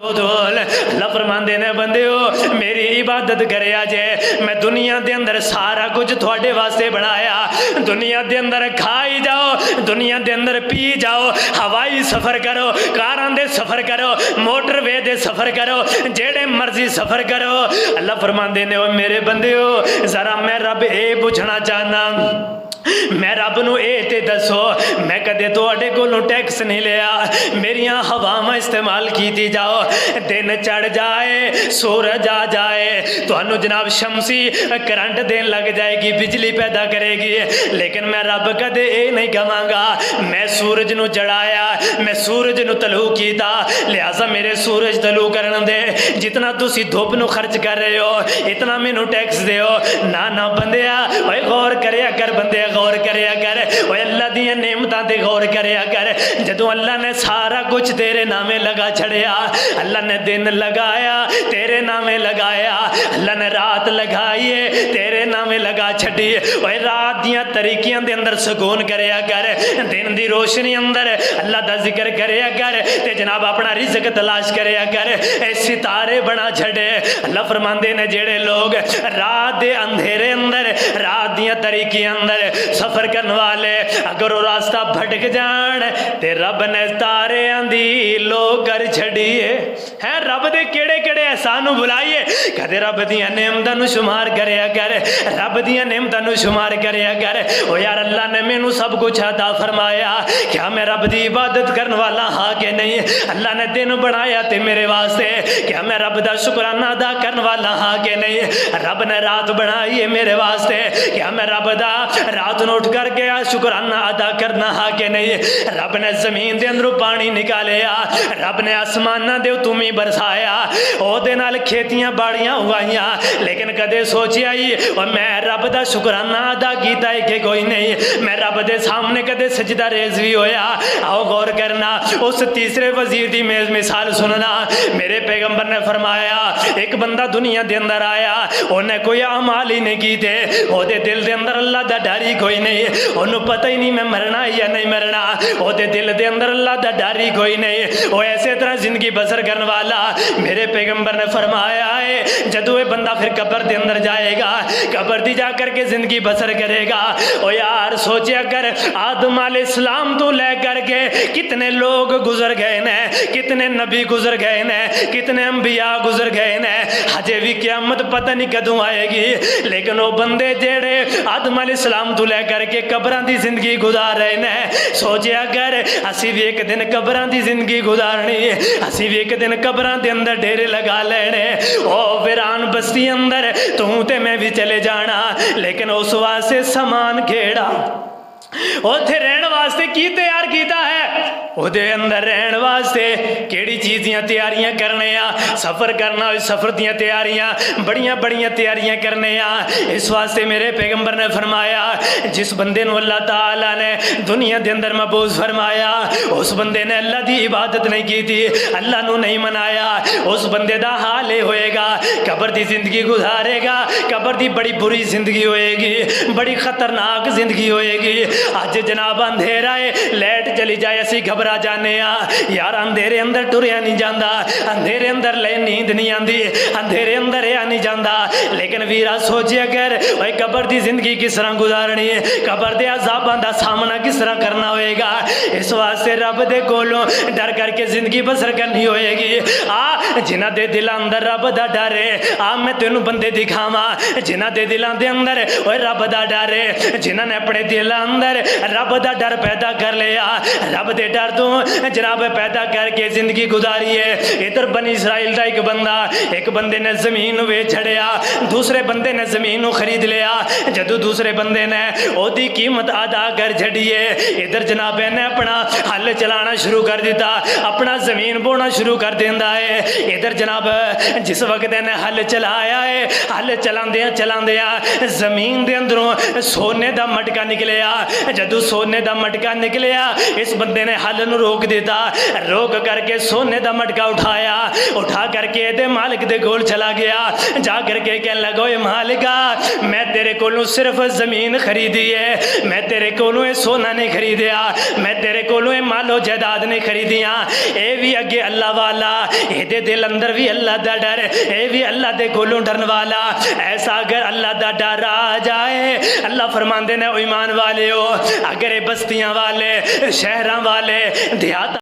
अल्लाह फरमांदे ने बंदेओ मेरी इबादत करे जे मैं दुनिया दे अंदर सारा कुछ थोड़े वास्ते बनाया। दुनिया दे अंदर खाई जाओ, दुनिया दे अंदर पी जाओ, हवाई सफर करो, कारां दे सफर करो, मोटरवे दे सफर करो, जेड़े मर्जी सफर करो। अल्लाह फरमांदे ने ओ मेरे बंदेओ जरा मैं रब ए पूछना चाहना, मैं रब नू ए ते दसो मैं कदे तुहाडे कोलों टैक्स नहीं लिया, मेरियां हवावां इस्तेमाल कीती जाओ, दिन चढ़ जाए सूरज आ जाए तुहानू जनाब शमसी करंट देन लग जाएगी, बिजली पैदा करेगी, लेकिन मैं रब कदे ए नहीं कहांगा मैं सूरज नू जड़ाया, मैं सूरज नू तलू कीता लिहाजा मेरे सूरज तलू करन दे, जितना तुसी धुप नू खर्च कर रहे हो इतना मैनू टैक्स देओ। ना ना बंदिया ओए गौर करया कर, बंदे गौर करया कर, ओए अल्लाह दी नेमतां ते गौर करया कर। जदों अल्लाह ने सारा कुछ तेरे नामे लगा छड़िया, अल्लाह ने दिन लगाया तेरे नामे लगाया, अल्लाह ने रात लगाई है तेरे नामे लगा छड़ी। ओए रात दियां तरीकियां दे अंदर सुकून करया कर, दिन दी रोशनी अंदर अल्लाह दा जिक्र करया कर ते जनाब अपना रिज़्क तलाश करया कर। ए सितारे बना छड़े। अल्लाह फरमांदे ने जेड़े लोग रात दे अंधेरे अंदर रात दियां तरीकियां अंदर सफर करने वाले अगर वो रास्ता भटक जान ते रब ने तारियां दी लो कर छड़िए है। रब दे केड़े केड़े एहसान बुलाइए, कदे रब दियां नेमतां नू शुमार करया कर, रब दियां नेमतां नू शुमार करया कर। ओ यार अल्लाह ने मैनू सब कुछ अता फरमाया, क्या मैं रब दी इबादत करने वाला हाँ कि नहीं? अल्लाह ने दिन बनाया ते मेरे वास्ते, क्या मैं रब दा शुक्राना अदा करने वाला हाँ कि नहीं? रब ने रात बनाई है मेरे वास्ते, क्या मैं रब दा रात नू उठ करके शुक्राना अदा करना हाँ कि नहीं? रब ने जमीन के अंदरों पानी निकालिया, रब ने आसमाना दे तुमी बरसाया, ओदे नाल खेतियां बाड़ियां उगाइया, लेकिन कदे सोचिया ही और मैं रब दा शुक्राना अदा किया है कि कोई नहीं? मैं रब दे सामने कदे सजदा रेज भी होया? आओ गौर करना, उस तीसरे वजीर की मिसाल सुनना। मेरे पैगंबर ने फरमाया एक बंदा दुनिया के अंदर आया, उन्हें कोई अमाल ही नहीं कीते, ओदे दिल के अंदर अल्लाह दा डर ही कोई नहीं, उन्होंने पता ही नहीं मैं मरना या नहीं मरना, ओदे दिल के अंदर अल्लाह दा डर ही कोई नहीं, वो ऐसे तरह जिंदगी बसर करने वाला। मेरे पैगंबर ने फरमाया है जदों ये बंदा फिर कब्र के अंदर जाएगा, कब्र दी जा करके जिंदगी बसर करेगा। ओ यार सोचा कर आदम अलैहिस्सलाम तो ले करके कितने लोग गुजर गए ने, कितने नबी गुजर गए ने, कितने अंबिया गुजर गए ने, हजे भी क़यामत पता नहीं कदों आएगी, लेकिन वो बंदे जेड़े आदम अलैहिस्सलाम तो ले करके कब्रां दी जिंदगी गुजार रहे ने, सोचा कर असी भी एक दिन कब्रां दी जिंदगी गुजारनी, असी भी एक दिन कब्रां दे अंदर डेरे लगा लेने। ओ वीरान बस्ती अंदर तू ते मैं भी चले जाना, लेकिन उस वास्ते समान केड़ा उथे रहने वास्ते की तैयार किया है, उहदे अंदर रहने वास्ते केड़ी चीज़ दियां तैयारियां करने आ, सफ़र करना सफ़र दियां तैयारियां बड़ियां बड़ियां तैयारियां करने आ। इस वास्ते मेरे पैगंबर ने फरमाया जिस बंदे नूं अल्लाह ताला ने दुनिया के अंदर महबूस फरमाया, उस बंदे ने अल्लाह की इबादत नहीं की थी, अल्लाह नूं नहीं मनाया, उस बंदे का हाल ये होएगा कब्र की जिंदगी गुजारेगा, कब्र की बड़ी बुरी जिंदगी होएगी, बड़ी खतरनाक जिंदगी होएगी। अज जनाब अंधेरा है, लाइट चली जाए असी घबरा जाने यार, अंधेरे अंदर टुरिया नहीं जाता, अंधेरे अंदर ले नींद नहीं आती, अंधेरे अंदर आ नहीं जाता, लेकिन वीरा सोचिया कर भाई कब्र की जिंदगी किस तरह गुजारनी है, कब्र के अज़ाबां का सामना किस तरह करना होएगा। इस वास्ते रब दे कोलों डर करके जिंदगी बसर करनी होएगी। आ जिन्हां दे दिलां अंदर रब दा डर है, आ मैं तेनू बंदे दिखावा जिन्हां दे दिलां दे अंदर ओए रब दा डर है, जिन्हां ने अपने दिलां अंदर रब दा डर पैदा कर लिया, रब दे डर तो जनाब पैदा करके जिंदगी गुजारी है। इधर बनी इसराइल का एक बंदे ने जमीन वेच छड़िया, दूसरे बंदे ने जमीन खरीद लिया, जदों दूसरे बंदे ने ओदी कीमत अदा कर छड़ी है, इधर जनाब ने अपना हल चलाना शुरू कर दिता, अपना जमीन बोना शुरू कर देंदा है। इधर जनाब जिस वक्त ने हल चलाया है, हल चलांदियां चलांदियां जमीन दे अंदरों सोने का मटका निकलिया, जदों सोने का मटका निकलिया इस बंदे ने हल नूं रोक दिता, रोक करके सोने का मटका उठाया, उठा करके दे मालिक दे कोल चला गया। जा करके कहने लगा ओए मालिका मैं तेरे कोलों सिर्फ जमीन खरीदी है, मैं तेरे कोलों सोना नहीं खरीदिया, मैं तेरे कोलों मालो जायदाद नहीं खरीदिया। ये भी अगे अल्लाह वाला, ये दिल अंदर भी अल्लाह दा डर, ये भी अल्लाह दे कोलों डरन वाला। ऐसा अगर अल्लाह दा डर आ जाए, अल्लाह फरमाते ने ईमान वाले हो, अगर ये बस्तियां वाले, शहर वाले, देहात